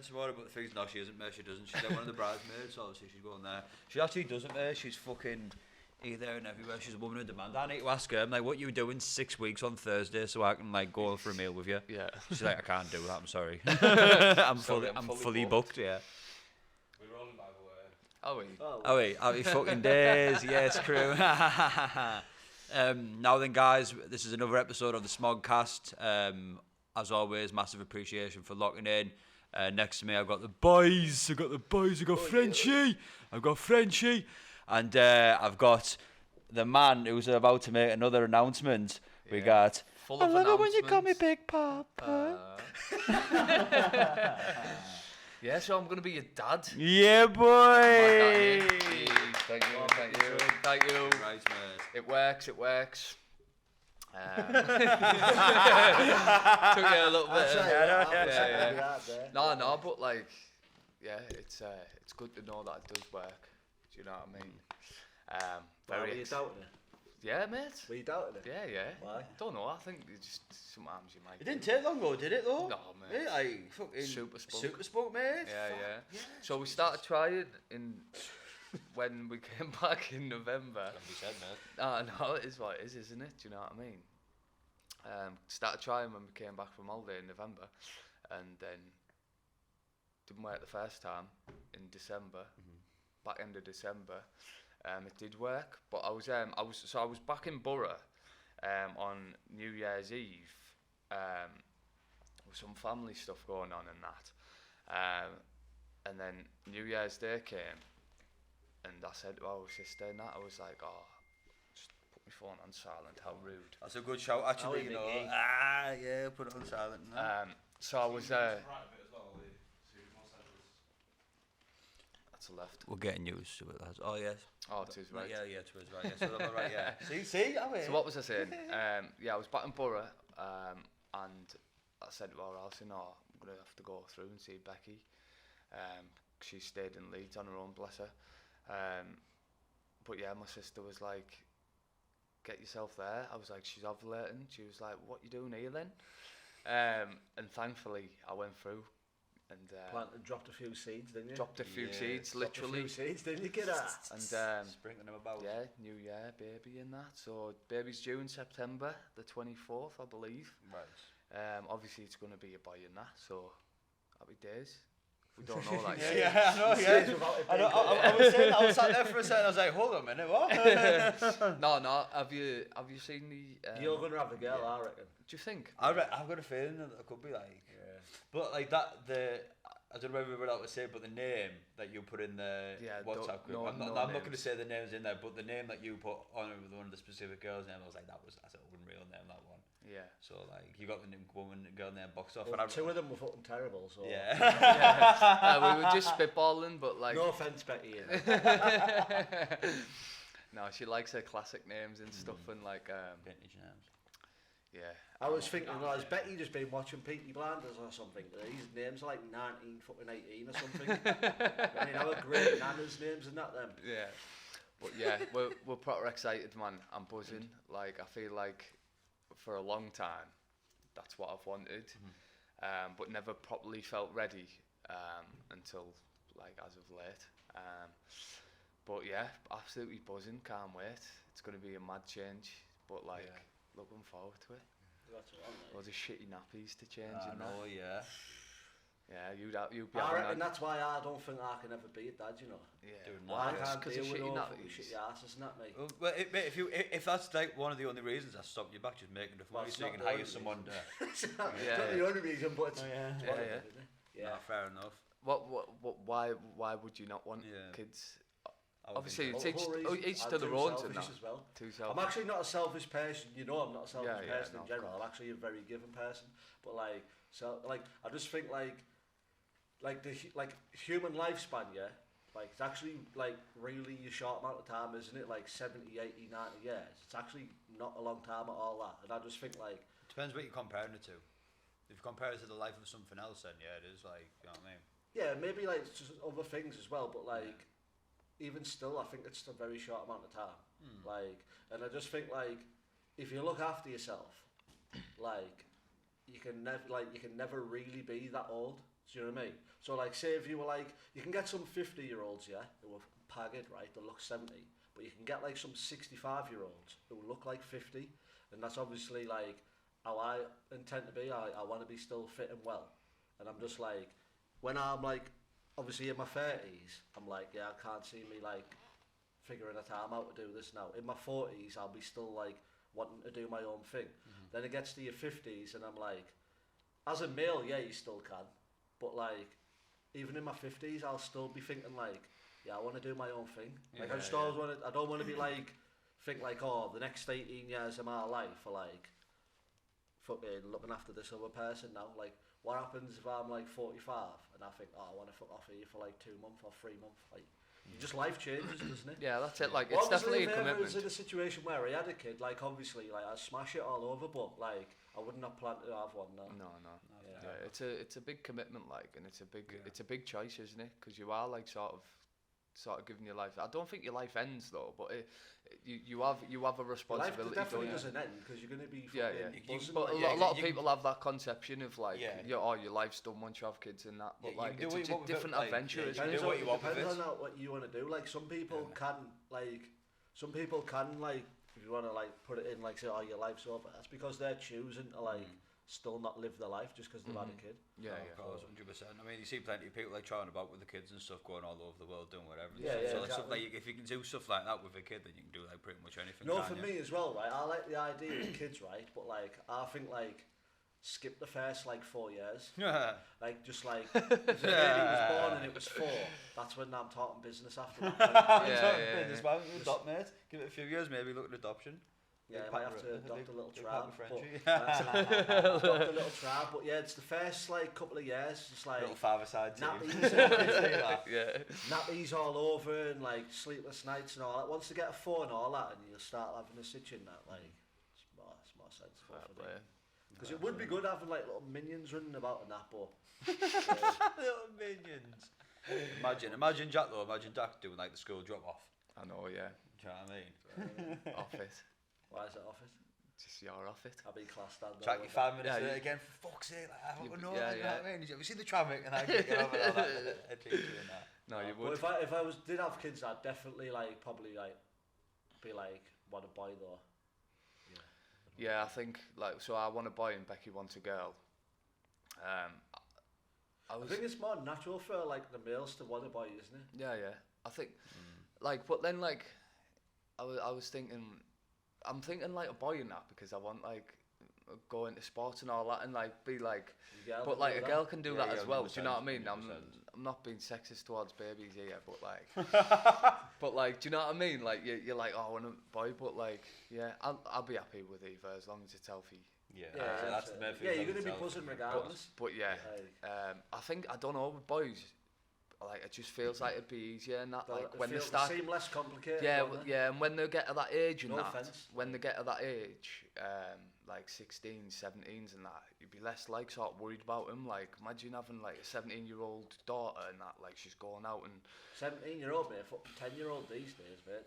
tomorrow, but the thing's no, she isn't, mate. She doesn't. She's like one of the bridesmaids, so obviously she's going there. She actually doesn't, mate. She's fucking here, there, and everywhere. She's a woman in demand. I need to ask her. I'm like, what you doing 6 weeks on Thursday so I can like go for a meal with you? Yeah. She's like, I can't do that. I'm sorry. I'm fully booked. Yeah. We're rolling by the way. Oh wait. Oh wait, happy fucking days. Yes, crew. Now then, guys, this is another episode of the Smogcast. As always, massive appreciation for locking in. Next to me, I've got the boys. I've got Frenchie. I've got Frenchie. And I've got the man who's about to make another announcement. We got... Full of I love it when you call me Big Papa. Yeah, so I'm going to be your dad. Yeah, boy. Thank you. Right, mate. It works. Took you a little bit. No, but like, yeah, it's good to know that it does work. Do you know what I mean? Were you doubting it? Yeah, mate. Were you doubting it? Yeah. Why? Don't know. I think it's just sometimes you might. It didn't take long though, did it though? No, mate. Yeah, like fucking super spoke, mate. Yeah. So we started trying when we came back in November. No, it is what it is, isn't it? Do you know what I mean? Started trying when we came back from holiday in November, and then didn't work the first time in December. Back end of December, it did work, but I was back in Borough on New Year's Eve with some family stuff going on and that, and then New Year's Day came, and I said to our sister and that, I was like, oh, just put my phone on silent, how rude. That's a good shout actually, you know. Yeah, put it on silent. So I was to left. We're getting used to it, lads. Oh, yes. Oh, it is right. Yeah, it is right. Yeah, so that's right, yeah. See, I mean. So what was I saying? I was back in Borough, and I said to her, I'm going to have to go through and see Becky. She stayed in Leeds on her own, bless her. But yeah, my sister was like, get yourself there. I was like, she's ovulating. She was like, what you doing here then? And thankfully, I went through. And dropped a few seeds, didn't you? Dropped a few seeds, literally. A few seeds, didn't you get that? And sprinkling them about. Yeah, New Year, baby, and that. So baby's due in September, the 24th, I believe. Right. Obviously, it's going to be a boy in that. So happy days. We don't know that. I know. Yeah. I was sat there for a second. I was like, hold on a minute, what? No. Have you seen the? You're going to have a girl, I reckon. Do you think? I've got a feeling that it could be like. But like that, I don't know whether we're allowed to say, but the name that you put in the WhatsApp group, I'm not going to say the names in there, but the name that you put on it with one of the specific girls' name, I was like, that's a unreal name, that one. Yeah. So like, you got the girl name boxed off. Well, and two of them were fucking terrible, so. Yeah. We were just spitballing, but like. No offence, Becky. No, she likes her classic names and stuff and like. Vintage names. Yeah. I was thinking, has Becky just been watching Peaky Blinders or something? These names are like 1918 or something. I mean, our great nana's names and that them. Yeah. But yeah, we're proper excited, man. I'm buzzing. Like, I feel like for a long time, that's what I've wanted. But never properly felt ready until like as of late. But yeah, absolutely buzzing. Can't wait. It's going to be a mad change. But like. Yeah. Looking forward to it. That's all right. Loads of shitty nappies to change. Yeah. Yeah, you'd be. I reckon that's why I don't think I can ever be a dad. You know. Yeah. I can't deal with all fucking shitty asses and that, mate. Well, mate, if that's like one of the only reasons I stopped you back, just making the money so you can hire someone. It's not the only reason, but it's Yeah. Fair enough. Why would you not want kids? Obviously, it's each to their own. As well. I'm actually not a selfish person. You know, I'm not a selfish person in general. I'm actually a very giving person. But like, I just think like the human lifespan, like it's actually like really a short amount of time, isn't it? Like 70, 80, 90 years. It's actually not a long time at all. That, and I just think like depends what you're comparing it to. If you compare it to the life of something else, then yeah, it is like, you know what I mean. Yeah, maybe like just other things as well, but like. Yeah. Even still, I think it's a very short amount of time. Like, and I just think like, if you look after yourself, like, you can never really be that old. Do you know what I mean? So like, say if you were like, you can get some 50-year-olds, yeah, who are pagged, right, that look 70, but you can get like some 65-year-olds who look like 50, and that's obviously like how I intend to be. I want to be still fit and well, and I'm just like, when I'm like, obviously in my 30s, I'm like, yeah, I can't see me like figuring a time out to do this now. In my 40s, I'll be still like wanting to do my own thing. Then it gets to your 50s, and I'm like, as a male, yeah, you still can, but like, even in my 50s, I'll still be thinking like, yeah, I want to do my own thing. Like, I just always want to, I don't want to be like, think like, oh, the next 18 years of my life are like, fucking looking after this other person now. Like, what happens if I'm like 45 and I think, oh, I want to fuck off here for like 2 months or 3 months? Like, just life changes, doesn't it? Yeah, that's it. Like, it's definitely a commitment. If I was in a situation where I had a kid, like, obviously, like, I'd smash it all over, but like, I wouldn't have planned to have one. No. Yeah, it's a big commitment, like, and it's a big choice, isn't it? Because you are like sort of giving your life. I don't think your life ends though, but you have a responsibility. Life definitely doesn't end because you're going to be buzzing. But a lot of people have that conception of like, your life's done once you have kids and that. But like, it's a different adventure. It depends on what you want to do. Like, some people can like, if you want to like put it in like, say, oh, your life's over. That's because they're choosing to like still not live their life just because they've had a kid. Of course, 100%. I mean, you see plenty of people like trying about with the kids and stuff, going all over the world doing whatever. So exactly. Stuff like, if you can do stuff like that with a kid, then you can do like pretty much anything. No, for me as well, right? I like the idea of kids, right? But like, I think like, skip the first like 4 years. Like, just like, if the baby was born and it was 4, that's when I'm talking business after that. Adopt, mate. Give it a few years, maybe look at adoption. Yeah, I might have to adopt a little tribe. Adopt a little tribe, but yeah, it's the first like couple of years, just like little father-side team. Nappies all over and like sleepless nights and all that. Once they get a phone and all that, and you'll start having a sitch in that, like it's more sensible for them. Because it would be good having like little minions running about and that, but little minions. Imagine Jack though. Imagine Jack doing like the school drop off. I know, yeah. Do you know what I mean? Office. Why is it off it? Just your off it. I'll be class stand. Track you 5 minutes later again, for fuck's sake, like, I don't know, you know what I mean? Have you seen the traffic? And I get over all that. I'd teach you in that. No, you would. Well, if I did have kids, I'd definitely like, probably like, be like, want a boy though. Yeah, I think, like, so I want a boy and Becky wants a girl. I think it's more natural for like the males to want a boy, isn't it? Yeah. I think, like, but then like, I was thinking, I'm thinking like a boy in that because I want like go into sports and all that and like be like, but like a girl can do that as well. Do you know what I mean? 100%. I'm not being sexist towards babies here, but like, do you know what I mean? Like you're like, oh, I want a boy, but like, yeah, I'll be happy with either as long as it's healthy. That's the main thing. Yeah, you're gonna be buzzing regardless. But I think, I don't know, with boys, like, it just feels like it'd be easier and that, like, when they start... seem less complicated. Yeah, and when they get to that age and no offense. When they get to that age, like 16s, 17s and that, you'd be less, like, sort of worried about them. Like, imagine having, like, a 17-year-old daughter and that, like, she's going out and... 17-year-old, mate, 10-year-old these days, mate.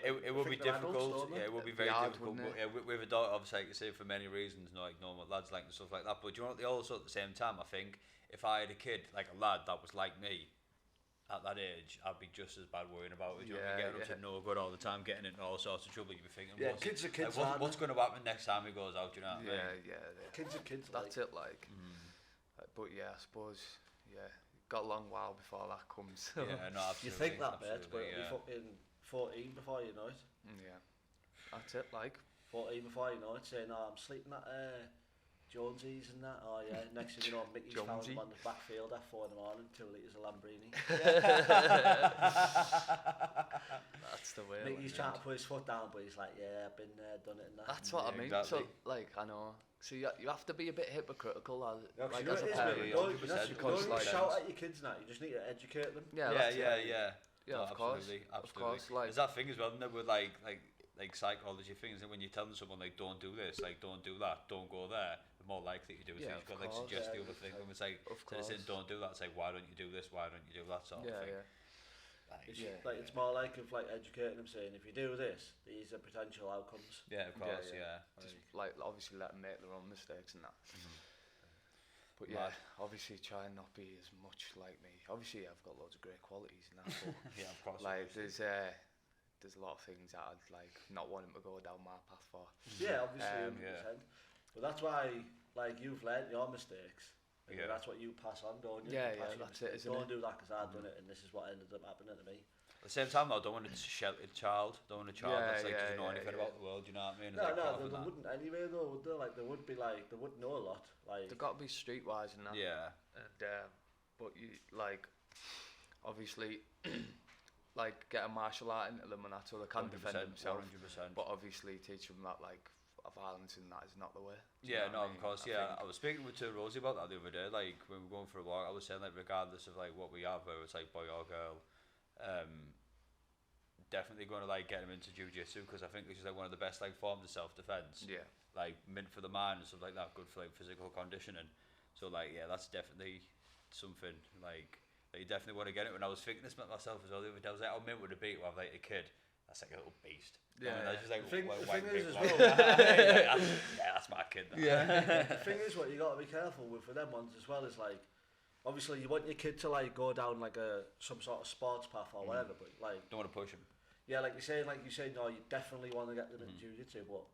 It would be difficult. Yeah, it would be very difficult. But, with a daughter, obviously, like I say, for many reasons, like normal lads like and stuff like that. But do you know what? They also, at the same time, I think, if I had a kid, like a lad that was like me, at that age, I'd be just as bad worrying about it. You know, getting up to no good all the time, getting into all sorts of trouble. You'd be thinking, kids are kids. Like, what's going to happen next time he goes out? Do you know what I mean? Kids are kids. That's it, like. But yeah, I suppose, got a long while before that comes. Yeah, no, absolutely. You think that, mate, but it'll be fucking 14 before you know it. Yeah, that's it, like. 14 before you know it, saying, oh, I'm sleeping at Jonesy's and that. Oh yeah, next thing you know, Mickey's found him on the backfield at 4 in the morning, 2 litres of Lambrini. That's the way. Mickey's trying to put his foot down, but he's like, yeah, I've been there, done it and that. That's what I mean. Exactly. So, like, I know. So you have to be a bit hypocritical as a parent. You don't shout at your kids now, you just need to educate them. Yeah, of course. Like, there's that thing as well, isn't there, with like psychology things, that when you're telling someone like don't do this, like don't do that, don't go there, the more likely you do it. So you've got to like suggest the other thing. When it's like instead of saying don't do that, it's like why don't you do this, why don't you do that sort of thing. It's more like educating them, saying if you do this, these are potential outcomes. Yeah, of course, Just like obviously let them make their own mistakes and that. But yeah, obviously try and not be as much like me. Obviously I've got loads of great qualities and that, but yeah, of course. Like there's a lot of things that I'd like not wanting to go down my path for. Yeah, obviously, 100%. But that's why, like, you've learnt your mistakes. And that's what you pass on, don't you? Yeah, that's it, isn't don't it? do that because I've done it and this is what ended up happening to me. At the same time, though, I don't want a sheltered child. Don't want a child that's like doesn't know anything about the world. You know what I mean? No, they wouldn't anyway though, would they? Like they would be like they would know a lot. Like they've got to be streetwise and that. Yeah. And but you like obviously like get a martial art into them and that so they can defend themselves. 100%. But obviously teach them that like violence and that is not the way. Yeah, no, of course. Yeah, I was speaking with Rosie about that the other day. Like when we were going for a walk, I was saying like regardless of like what we have, whether it's like boy or girl. Definitely going to like get him into jiu-jitsu because I think it's just like one of the best like forms of self-defense. Yeah. Like mint for the mind and stuff like that, good for like physical conditioning. So like that's definitely something like that you definitely want to get it. When I was thinking this about myself as well the other day, I was like, how mint would it be to have like a kid that's like a little beast? Yeah. I mean, that's just like the thing is as well. That's my kid. That. Yeah. The thing is, what you got to be careful with for them ones as well is like. Obviously, you want your kid to like go down like some sort of sports path or whatever, but like don't want to push him. Yeah, like you say, no, you definitely want to get them into jiu-jitsu, but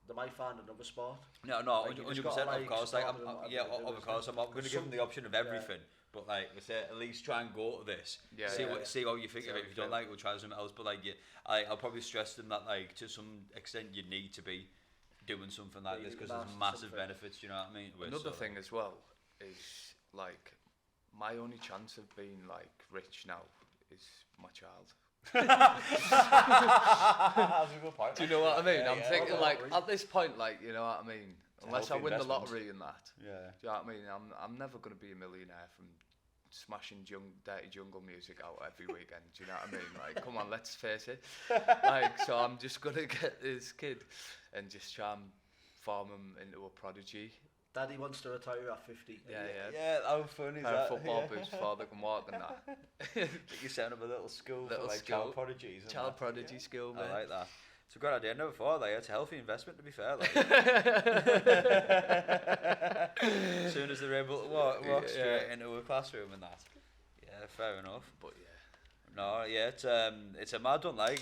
they might find another sport. No, 100%. Of course, like of course, I'm going to give them the option of everything. Yeah. But like we say, at least try and go to this. Yeah, see how you think of it. If you don't like it, we'll try something else. But like, I'll probably stress them that like to some extent you need to be doing something like this because there's massive benefits. You know what I mean? Another thing as well is. Like, my only chance of being like rich now is my child. That's a good point. Do you know what I mean? I'm thinking like at this point, like you know what I mean. Unless I win the lottery and that. Yeah. Do you know what I mean? I'm never gonna be a millionaire from smashing dirty jungle music out every weekend. Do you know what I mean? Like, come on, let's face it. Like, so I'm just gonna get this kid and just try and form him into a prodigy. Daddy wants to retire at 50. Yeah, how funny is that? Football boots before they can walk and that. You're setting up a little school for like child prodigies. Child prodigy school, man. I like that. It's a good idea. I never thought of that. It's a healthy investment, to be fair. Like. As soon as they're able to walk straight into a classroom and that. Yeah, fair enough. But no, it's a mad one. Like,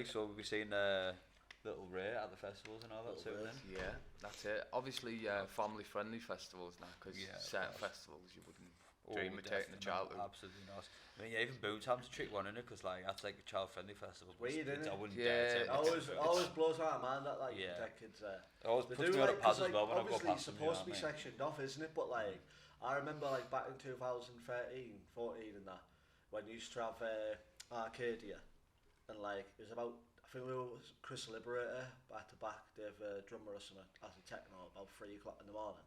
so we'll be seeing little Ray at the festivals and all that sort of thing. Yeah, that's it. Obviously, family-friendly festivals now, because certain festivals you wouldn't dream of taking a child to. Absolutely not. I mean, even Boomtown's a trick one, innit? Because like that's like a child-friendly festival. Weird, isn't it? I wouldn't dare take it. Always blows my mind that like that kids there. It always puts me on a pad as well when I go past them. Obviously, it's supposed to be sectioned off, isn't it? But like, I remember like back in 2013, 14 and that, when you used to have Arcadia, and like it was about. I think we were Chris Liberator back to back, Dave drummer or something, as a techno about 3 o'clock in the morning.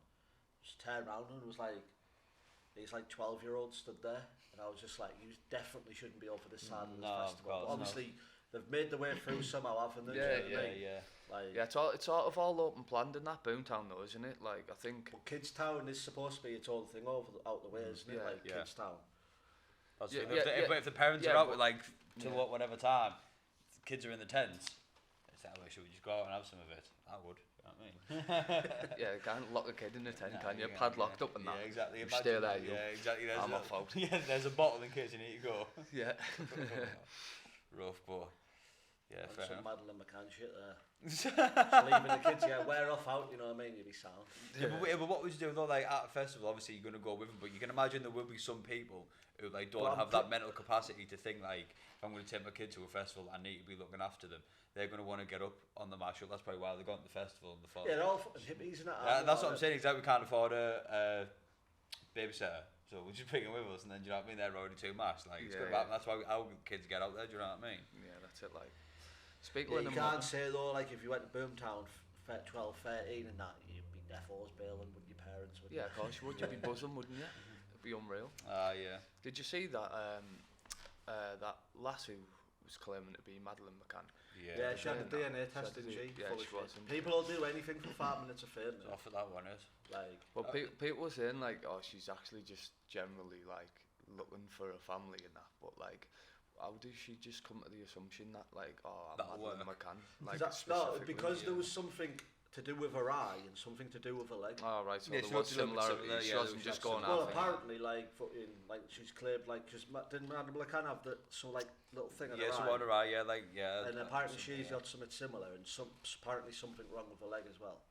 Just turned around and was like, these like 12-year-olds stood there, and I was just like, you definitely shouldn't be over this side of this festival. But obviously, they've made the way through somehow, haven't they? Yeah. Like, it's sort of all open planned in that Boomtown though, isn't it? Like I think. But Kids Town is supposed to be its own thing out the way, isn't it? Like Kids Town. If the parents are out with like till whatever time. Kids are in the tents. It's that way. Should we just go out and have some of it? I would. You know what I mean? Yeah, you can't lock a kid in a tent, can you? Padlocked up and that. Yeah, exactly. You stay there. Yeah, exactly. I'm off out. Yeah, there's a bottle in case you need to go. Yeah. Rough, but yeah, fair some enough. Madeline McCann shit there. Just leaving the kids, wear off out. You know what I mean? You'll be sound. Yeah, but what would you do though? Like at a festival, obviously you're going to go with them, but you can imagine there will be some people who like don't have that mental capacity to think like, if I'm going to take my kid to a festival, I need to be looking after them. They're going to want to get up on the marshal. That's probably why they're going to the festival and the fall. Yeah, they're all hippies and that. That's what I'm saying. Exactly, we can't afford a babysitter, so we're just bring them with us, and then do you know what I mean? They're already too much. Like it's good about. That's why our kids get out there. Do you know what I mean? Yeah, that's it. Like, you can't say though. Like if you went to Boomtown, 12, 13, and that, you'd be deafos bailing with your parents. Yeah, of course you would. You'd be buzzing, wouldn't you? It'd be unreal. Yeah. Did you see that? That lass who was claiming to be Madeline McCann. Yeah, she had the DNA test, didn't she? Yeah, she was. People will do anything for 5 minutes of fame. Off of that one is. Like, well, people were saying like, oh, she's actually just generally like looking for a family and that, but like, how did she just come to the assumption that like, oh, I'm Madeline McCann? Like, because there was something to do with her eye and something to do with her leg. Oh right, so there was similarity. She wasn't just going out. Well, apparently, like fucking, like she's claimed, like, because didn't Madame Lecan have some like little thing on her eye? Yeah, some on her eye, yeah, like And apparently she's got something similar, and apparently something wrong with her leg as well.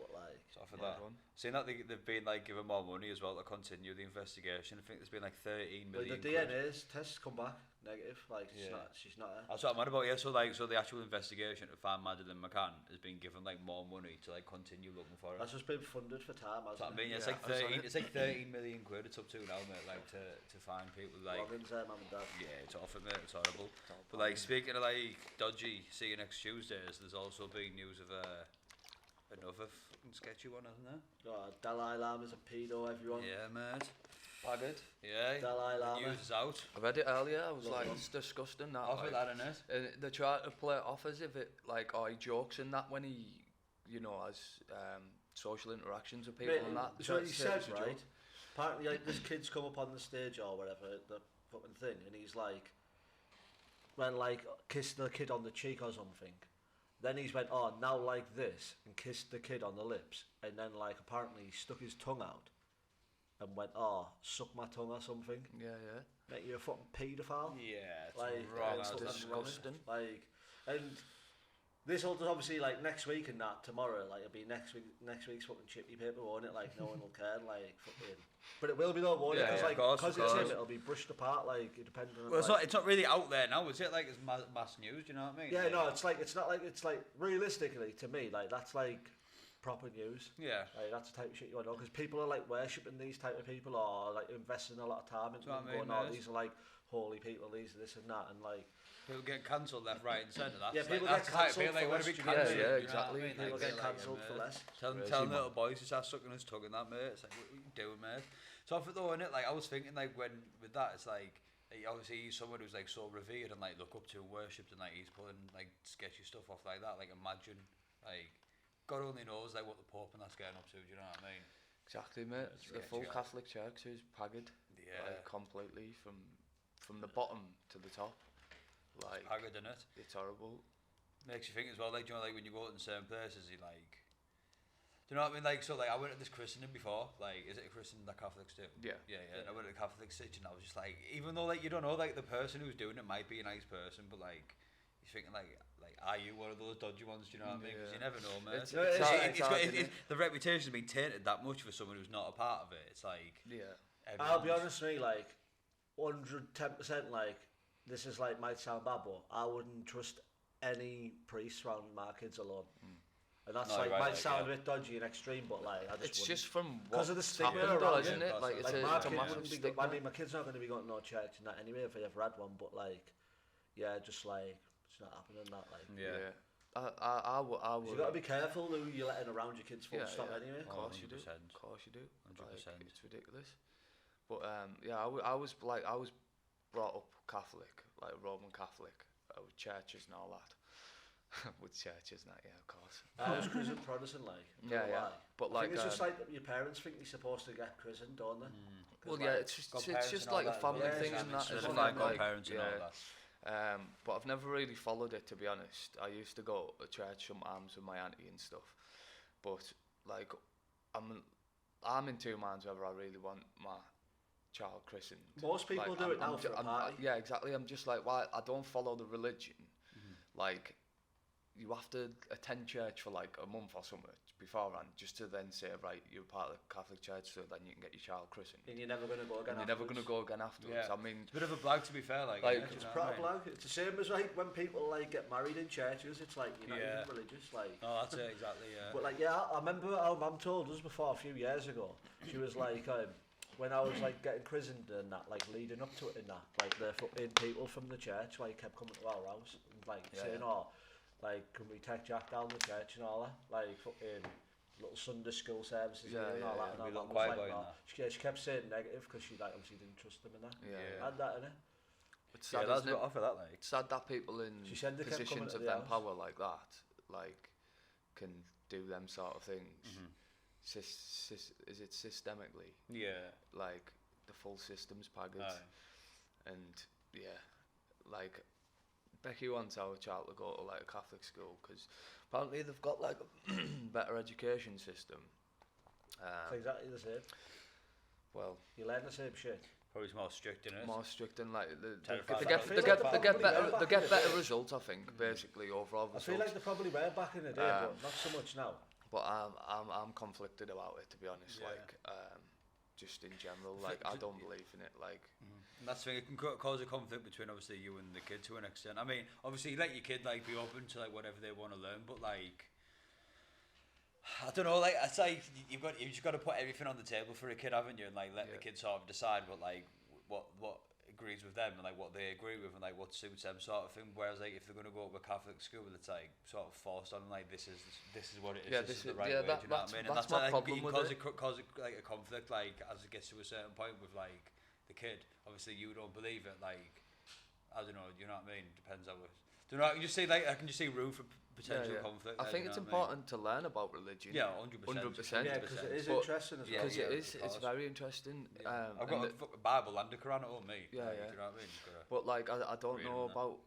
But like, so for that, seeing that they've been like giving more money as well to continue the investigation. I think there's been like 13 million. But the DNA tests come back negative. Like she's not. That's what I'm on about. Yeah, so the actual investigation to find Madeleine McCann has been given like more money to like continue looking for her. That's just been funded for time, hasn't it? I mean, it's like 13. It's like 13 million quid. It's up to now, mate. Like to find people like. Robin's there, mum and dad. Yeah, it's awful, mate. It's horrible. But like speaking of like dodgy, see you next Tuesdays. There's also been news of another sketchy one, hasn't there? Oh, Dalai Lama's a pedo, everyone. Yeah, mate. Pagged. Yeah. Dalai Lama. The news is out. I read it earlier. I was like, it's disgusting. That. Off like, that, innit? And they try to play it off as if it like, he jokes in that when he, has social interactions with people and that. So he says, right? Apparently, like, this kid's come up on the stage or whatever, the fucking thing, and he's like, when like kissed the kid on the cheek or something. Then he's went, now like this, and kissed the kid on the lips, and then like apparently he stuck his tongue out, and went, suck my tongue or something. Yeah. Make you a fucking paedophile. Yeah, it's like, wrong. It's disgusting. Like, and this will obviously like next week and that tomorrow, like it'll be next week's fucking chippy paper, won't it? Like no one will care, like fucking. But it will be though, won't it? Because it's him, it'll be brushed apart, like depending on. Well, it's not really out there now, is it? Like it's mass news, do you know what I mean? Yeah, no, it's like realistically to me, like that's like proper news. Yeah. Like that's the type of shit you want to know, because people are like worshipping these type of people, or like investing a lot of time into them, going, these are like holy people, these are this and that, and like. People get cancelled left, right, and centre. That's people get cancelled for less. Yeah, exactly. People get cancelled for less. Telling little boys to start sucking his tongue and that, mate. It's like, what are you doing, mate? So I thought, innit, like I was thinking, like when with that, it's like obviously he's someone who's like so revered and like look up to and worshipped, and like he's pulling like sketchy stuff off like that. Like imagine, like God only knows like what the Pope and that's getting up to. Do you know what I mean? Exactly, mate. It's the full Catholic Church who's pagged. Yeah. Like, completely from the bottom to the top. Like, it's haggard, innit? It's horrible. Makes you think as well, like, do you know, like when you go out in certain places, you like, do you know what I mean? Like, so like I went to this christening before. Like, is it a christening that Catholics do? Yeah. And I went to the Catholic church, and I was just like, even though like you don't know, like the person who's doing it might be a nice person, but like you're thinking like are you one of those dodgy ones? Do you know what I mean? Because you never know, man. The reputation's been tainted that much for someone who's not a part of it. It's like I'll be honest with me, like 110%, like. This is like might sound bad, but I wouldn't trust any priest around my kids alone. And that's might sound a bit dodgy and extreme, but like I just it's wouldn't. just from because of the stigma around, isn't it? Like it's my a massive stigma. I mean, my kid's not going to be going to no church and that anyway if I ever had one. But like, just like it's not happening. That like I would. You got to be careful who you're letting around your kids full stop anyway. Of course you do. 100%. Like, it's ridiculous. But I was brought up Catholic, like Roman Catholic, with churches and all that. With churches and that, yeah, of course. I was christened Protestant, like. But like, it's just like your parents think you're supposed to get christened, don't they? Well, it's just like a family thing, and that. It's like godparents and all that. But I've never really followed it, to be honest. I used to go to church sometimes with my auntie and stuff, but like, I'm in two minds whether I really want my child christened. Most people do it now for a party. Yeah, exactly. I'm just like, why? I don't follow the religion. Like, you have to attend church for like a month or something beforehand, just to then say, right, you're part of the Catholic Church, so then you can get your child christened. And you're never going to go again. You're never going to go again afterwards. Yeah. I mean, it's a bit of a blag, to be fair. Like it's a proper blag. It's the same as like when people like get married in churches. It's like you're not even religious. Like. Oh, that's it exactly. Yeah. But like, I remember our mum told us before a few years ago. She was like, when I was like getting christened and that, like leading up to it and that, like the fucking people from the church like kept coming to our house and like saying, like, can we take Jack down the church and all that? Like, fucking little Sunday school services and all that. And all that. She kept saying negative because she like obviously didn't trust them and that. Had that, innit? It's sad, that's a bit off of that, like. It's sad that people in positions of them power like that, like, can do them sort of things. Is it systemically? Yeah. Like, the full system's pagged. And, like, Becky wants our child to go to like a Catholic school because apparently they've got like a better education system. It's exactly the same. Well, you learn the same shit. Probably more strict in it. More strict and like they get better results. I think basically overall results. I feel like they probably were back in the day, but not so much now. But I'm conflicted about it, to be honest. Like just in general, like I don't believe in it. Like and that's the thing. It can cause a conflict between obviously you and the kid to an extent. I mean, obviously you let your kid like be open to like whatever they want to learn, but like I don't know. Like it's like you've just got to put everything on the table for a kid, haven't you? And like let the kid sort of decide what agrees with them and like what they agree with and like what suits them sort of thing. Whereas like if they're gonna go to a Catholic school, it's like sort of forced on like this is what it is. Yeah, this is the right way. Do you know what I mean? And that's my problem with it. Cause like a conflict like as it gets to a certain point with like the kid. Obviously you don't believe it. Like I don't know. You know what I mean? Depends how it. Do you know? I can just see room for potential conflict. I think it's important to learn about religion. Yeah, 100%. Yeah, because it is interesting as well. Because it's very interesting. I've got a Bible and a Quran at home, mate. Yeah, Do you know what I mean? But like, I don't know about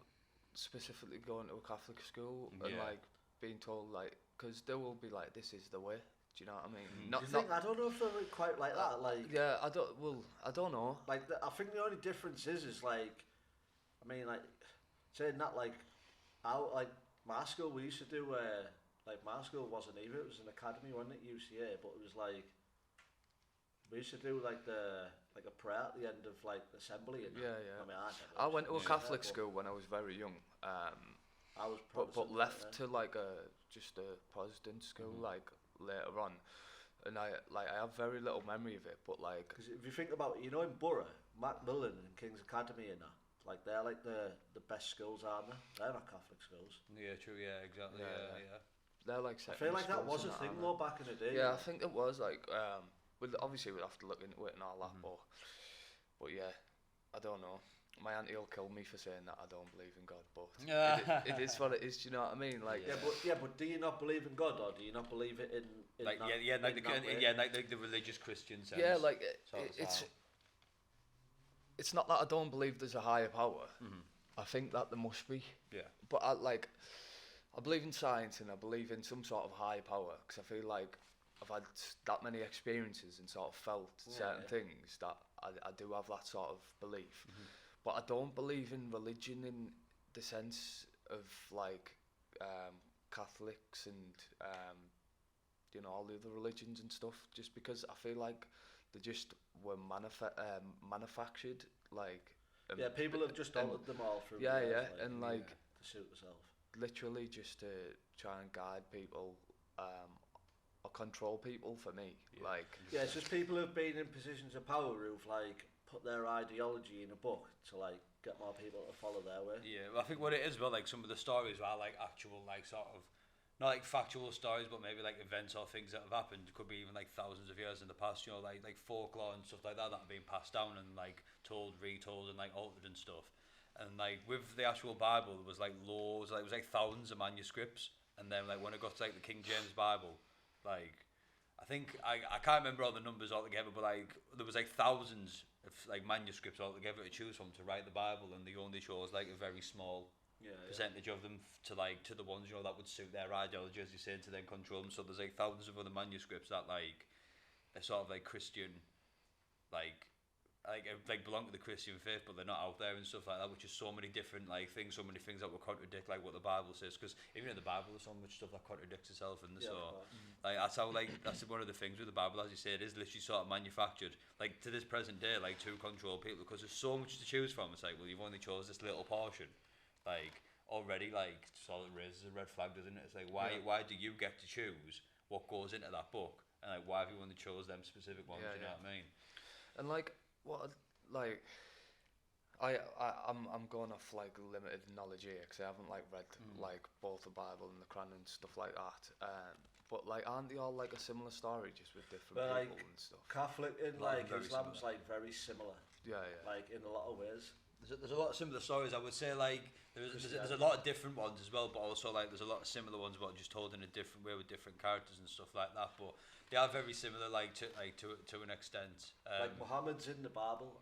specifically going to a Catholic school and like being told like, because there will be like, this is the way. Do you know what I mean? I don't know if they're quite like that. Like I don't know. Like I think the only difference is like, I mean like saying that like, my school we used to do like my school wasn't either, it was an academy, wasn't it, UCA, but it was like we used to do like a prayer at the end of like assembly and I mean I went to a Catholic school when I was very young. I was but left to like just a Protestant school like later on, and I have very little memory of it, but like because if you think about it, you know in Borough, Macmillan and King's Academy and that, like they're like the best schools, aren't they? They're not Catholic schools. Yeah, true. Yeah, exactly. Yeah. They're like. I feel like that was a thing though back in the day. Yeah, I think it was like. Obviously we'd have to look into it and all that, but yeah, I don't know. My auntie will kill me for saying that I don't believe in God, but it is what it is. Do you know what I mean? Like but do you not believe in God, or do you not believe it in like like the religious Christian sense? Yeah, like it's not that I don't believe there's a higher power. I think that there must be. Yeah. But I believe in science and I believe in some sort of higher power because I feel like I've had that many experiences and sort of felt certain things that I do have that sort of belief. But I don't believe in religion in the sense of like Catholics and you know all the other religions and stuff. Just because I feel like they just were manufactured, like people have just altered them all through and like to suit themselves. Literally just to try and guide people or control people. For me, it's just people who've been in positions of power who've like put their ideology in a book to like get more people to follow their way. Yeah, well, I think what it is, well, like some of the stories are like actual like sort of. Not like factual stories, but maybe like events or things that have happened. Could be even like thousands of years in the past. You know, like folklore and stuff like that have been passed down and like told, retold, and like altered and stuff. And like with the actual Bible, there was like loads. Like it was like thousands of manuscripts. And then like when it got to like the King James Bible, like I think I can't remember all the numbers altogether, but like there was like thousands of like manuscripts altogether to choose from to write the Bible, and they only chose like a very small. Percentage of them to the ones that would suit their ideology, as you say, to then control them. So there's like thousands of other manuscripts that like are sort of like Christian, like belong to the Christian faith, but they're not out there and stuff like that. Which is so many different things, so many things that will contradict like what the Bible says. Because even in the Bible, there's so much stuff that contradicts itself, and that's how that's one of the things with the Bible, as you say, it is literally sort of manufactured, like to this present day, like to control people. Because there's so much to choose from. It's like, well, you've only chose this little portion. Like already, like just all it raises a red flag, doesn't it? It's like why do you get to choose what goes into that book, and like why have you only chose them specific ones? You know what I mean? And like what I'm going off like limited knowledge here because I haven't like read like both the Bible and the Quran and stuff like that. But like aren't they all like a similar story just with different people and stuff? Catholic and like Islam's like very similar. Yeah. Like in a lot of ways. There's a lot of similar stories. I would say like there's a lot of different ones as well, but also like there's a lot of similar ones, but just told in a different way with different characters and stuff like that. But they are very similar, like to an extent. Like Muhammad's in the Bible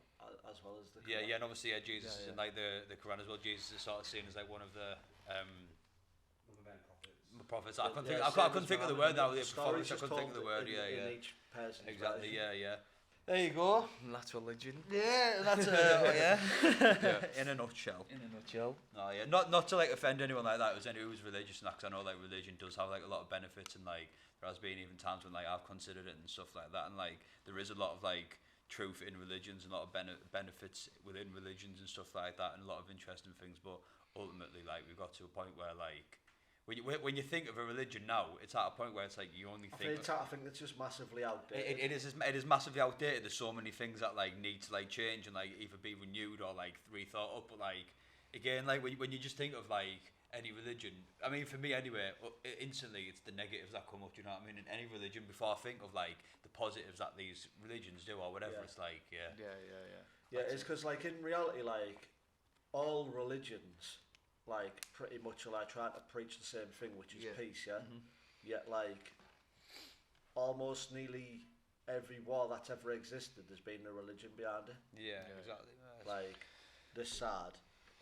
as well as the Quran. Yeah, and obviously Jesus is in like the Quran as well. Jesus is sort of seen as like one of the prophets. I couldn't think of the word now. I couldn't think of the word. In each person's exactly. Version. Yeah. There you go. That's religion. Yeah, that's in a nutshell. No, yeah, not to like offend anyone like that. It was anyone who's religious, and because I know like religion does have like a lot of benefits, and like there has been even times when like I've considered it and stuff like that, and like there is a lot of like truth in religions and a lot of benefits within religions and stuff like that, and a lot of interesting things. But ultimately, like we've got to a point where like. When you think of a religion now, it's at a point where it's like you only think. I think it's just massively outdated. It is massively outdated. There's so many things that like need to like change and like either be renewed or like rethought up. But like again, like when you just think of like any religion, I mean for me anyway, instantly it's the negatives that come up. Do you know what I mean? In any religion, before I think of like the positives that these religions do or whatever, it's like yeah, it's because like in reality, like all religions. Like pretty much like trying to preach the same thing, which is peace, Yet like almost nearly every war that's ever existed, there's been a religion behind it. Yeah, exactly. Like this side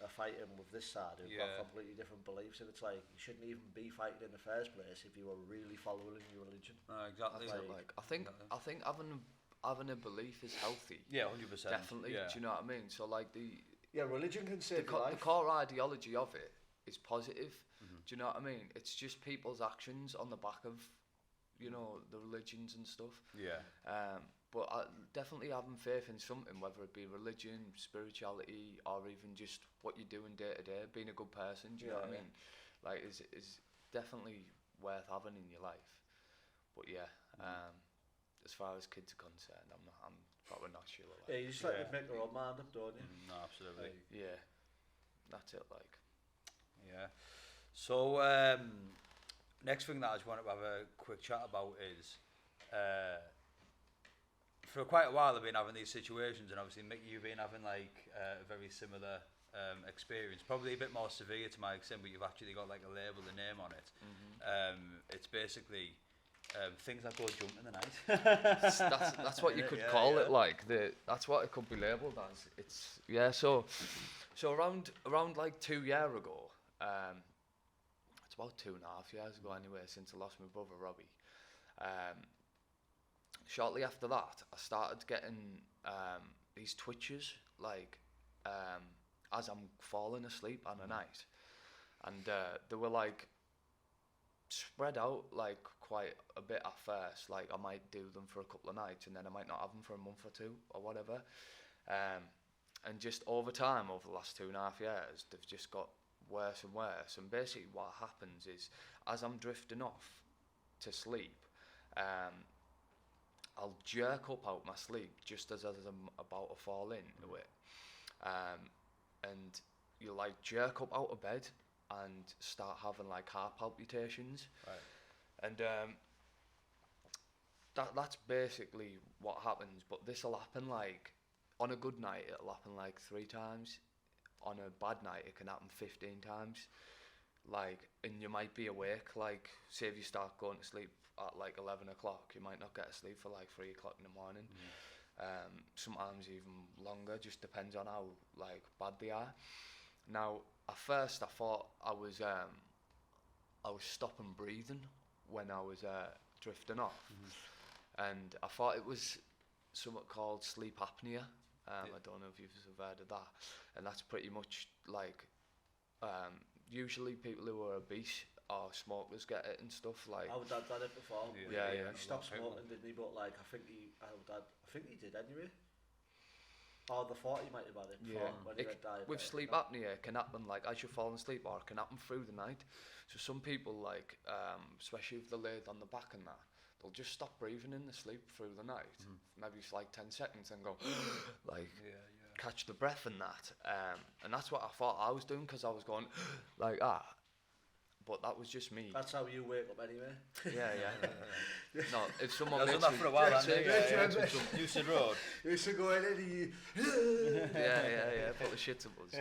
are fighting with this side who've got completely different beliefs, and it's like you shouldn't even be fighting in the first place if you were really following your religion. Exactly. I think having a belief is healthy. Yeah, 100%. Definitely. Yeah. Do you know what I mean? So like religion can save your life. The core ideology of it is positive. Do you know what I mean? It's just people's actions on the back of, you know, the religions and stuff. Yeah. But definitely having faith in something, whether it be religion, spirituality, or even just what you're doing day to day, being a good person. Do you know what I mean? Like, is definitely worth having in your life. But as far as kids are concerned, I'm probably not sure. Like, you just like to make your own mind up, don't you? No, absolutely. That's it. Like. Yeah. So next thing that I just wanted to have a quick chat about is for quite a while I've been having these situations, and obviously Mick, you've been having like a very similar experience, probably a bit more severe to my extent, but you've actually got like a label, a name on it. It's basically things that go jump in the night. that's what you could call it. Like that's what it could be labelled as. It's So around like 2 years ago, it's about 2.5 years ago anyway, since I lost my brother Robbie. Shortly after that, I started getting these twitches, like as I'm falling asleep on a night, and they were like spread out like quite a bit at first. Like I might do them for a couple of nights, and then I might not have them for a month or two or whatever. And just over time, over the last 2.5 years, they've just got worse and worse. And basically what happens is, as I'm drifting off to sleep, I'll jerk up out my sleep just as I'm about to fall into it. And you like jerk up out of bed and start having like heart palpitations. Right. And that's basically what happens. But this will happen like, on a good night, it'll happen like 3 times. On a bad night, it can happen 15 times. Like, and you might be awake, like, say if you start going to sleep at like 11 o'clock, you might not get to sleep for like 3 o'clock in the morning. Sometimes even longer, just depends on how like bad they are. Now, at first I thought I was stopping breathing when I was drifting off. And I thought it was something called sleep apnea. I don't know if you've heard of that, and that's pretty much like usually people who are obese or smokers get it and stuff. Like our dad had it before. Yeah. He stopped smoking, didn't he? But like I think he did anyway. Or the 40 might have had it before when he went diabetic. With sleep apnea, it can happen like as you're falling asleep, or it can happen through the night. So some people like, especially if they're laid on the back and that, they'll just stop breathing in the sleep through the night. Maybe it's like 10 seconds and go, like, catch the breath and that. And that's what I thought I was doing, because I was going, like, But that was just me. That's how you wake up anyway. Yeah. No, if someone makes done that for a while, Euston Road. You used to go in and you... yeah, full of shit to buzz.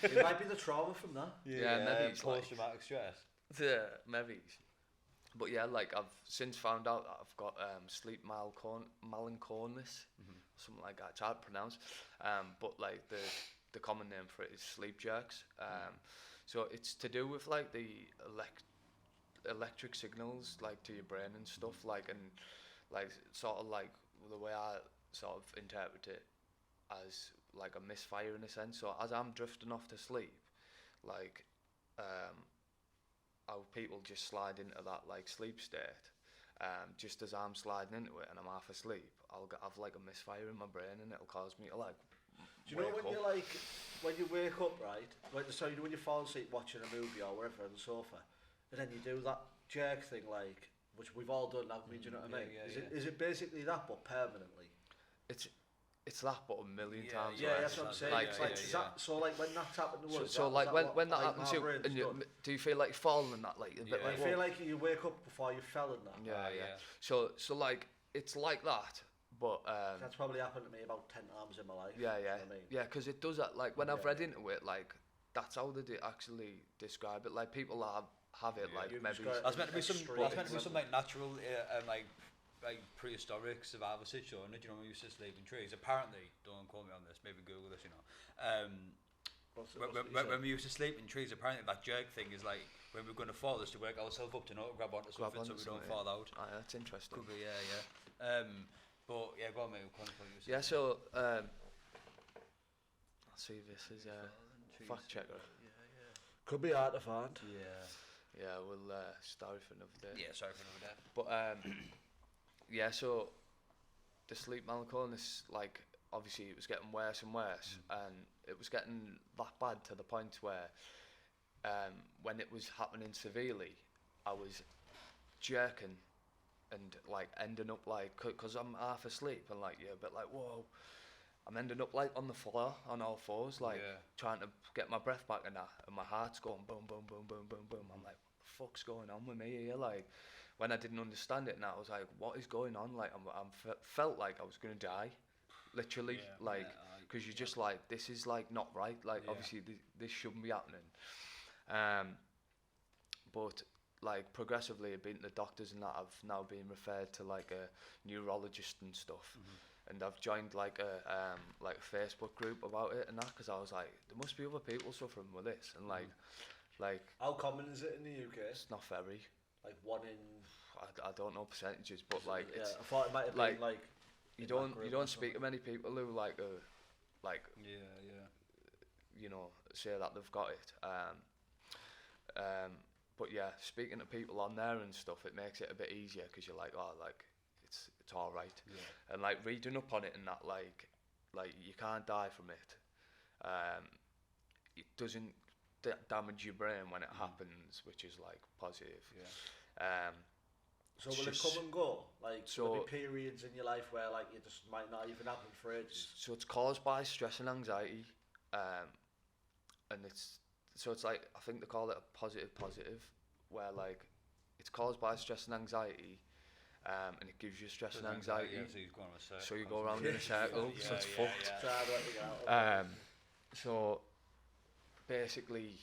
It might be the trauma from that. Yeah, maybe it's post-traumatic stress. Yeah, maybe. But yeah, like I've since found out that I've got sleep melancholiness, something like that. It's hard to pronounce. But like the common name for it is sleep jerks. So it's to do with like the electric signals like to your brain and stuff, like, and like sort of like the way I sort of interpret it as like a misfire in a sense. So as I'm drifting off to sleep, like how people just slide into that like sleep state, just as I'm sliding into it and I'm half asleep, I'll have like a misfire in my brain and it'll cause me to like. Do you know when you like when you wake up, right? When you fall asleep watching a movie or wherever on the sofa, and then you do that jerk thing, like, which we've all done, haven't we? Do you know what I mean? Is it basically that, but permanently? It's that, but a million times. Yeah, that's what I'm saying. So like when that's happened to us. So like when that happens to you, and do you feel like falling and that, like a bit like? I feel like you wake up before you fell in that. Yeah. So like it's like that. But that's probably happened to me about 10 times in my life. Yeah. You know what I mean? Yeah, because it does that. Like when I've read into it, like that's how they actually describe it. Like people have it like maybe. That's meant to be some like natural like prehistoric survival situation. Do you know when we used to sleep in trees? Apparently, don't quote me on this. Maybe Google this. You know. When we used to sleep in trees, apparently that jerk thing is like when we're going to fall, is to work ourselves up to grab onto something so we don't fall out. That's interesting. Could be, but yeah, go on, mate. Yeah, so I'll see if this is a fact checker. Yeah. Could be hard to find. Yeah, we'll start for another day. Yeah, sorry for another day. But yeah, so the sleep melancholiness, like obviously it was getting worse and worse, and it was getting that bad to the point where when it was happening severely, I was jerking and like ending up like, because I'm half asleep and like a bit like, whoa, I'm ending up like on the floor on all fours, like trying to get my breath back and that, and my heart's going boom, boom, boom, boom, boom, boom. I'm like, what the fuck's going on with me here? Like, when I didn't understand it, and I was like, what is going on? Like, felt like I was gonna die, literally, like, because you're just like, this is like not right. Like, obviously this shouldn't be happening. But like progressively, I've been to the docters and that. I've now been referred to like a neurologist and stuff, and I've joined like a Facebook group about it and that, because I was like, there must be other people suffering with this, and like how common is it in the UK? It's not very. Like one in. I don't know percentages, but like it's. I thought it might have been like. You don't speak to many people who like you know, say that they've got it. But yeah, speaking to people on there and stuff, it makes it a bit easier, because you're like, oh, like it's all right. And like reading up on it and that, like you can't die from it. It doesn't damage your brain when it happens, which is like positive. So will it come and go? Like, there'll be periods in your life where like you just might not even happen for ages. So it's caused by stress and anxiety, and it's like, I think they call it a positive, where like it's caused by stress and anxiety, and it gives you stress and anxiety. So you go around in a circle, so it's fucked. So basically,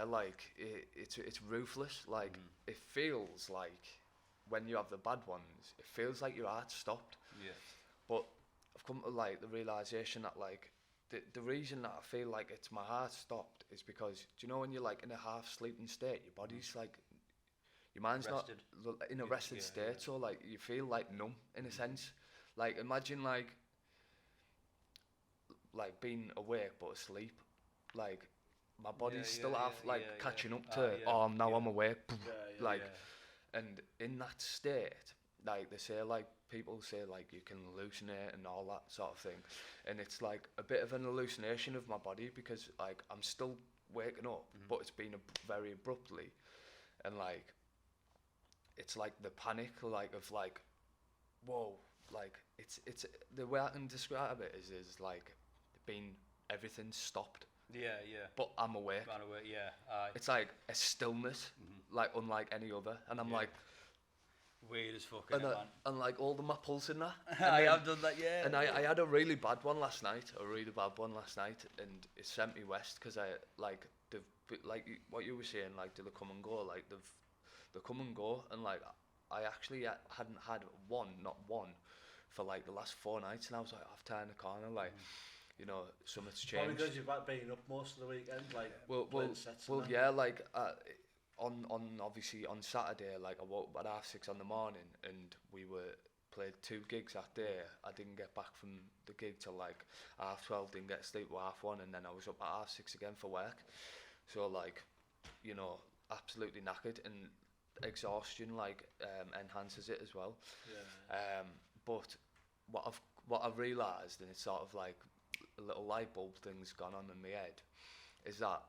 like it's ruthless. Like it feels like, when you have the bad ones, it feels like your heart stopped. But I've come to like the realization that like the reason that I feel like it's my heart stopped is because, do you know when you're like in a half sleeping state, your body's like, your mind's rested. Not in a rested state, so like you feel like numb in a sense. Like imagine like being awake but asleep. Like my body's still half catching up to I'm awake. And in that state, like they say, like people say, like you can hallucinate and all that sort of thing, and it's like a bit of an hallucination of my body, because like I'm still waking up, but it's been very abruptly, and like it's like the panic, like of like, whoa, like it's the way I can describe it is like being everything stopped. But I'm awake. It's like a stillness, like unlike any other, and I'm like weird as fuck. And like all my pulse in that. I have done that, And I had a really bad one last night, and it sent me west, because I like what you were saying, like do they come and go? Like they come and go, and like I actually hadn't had not one, for like the last 4 nights, and I was like, I've turned the corner, like, you know, something's changed. Probably because you've been up most of the weekend, like, well, yeah, like, on obviously on Saturday, like, I woke up at 6:30 in the morning, and we played 2 gigs that day. I didn't get back from the gig till like 12:30, didn't get to sleep till 1:30, and then I was up at 6:30 again for work. So like, you know, absolutely knackered, and exhaustion like enhances it as well. Yeah. But what I've realised, and it's sort of like a little light bulb thing's gone on in my head, is that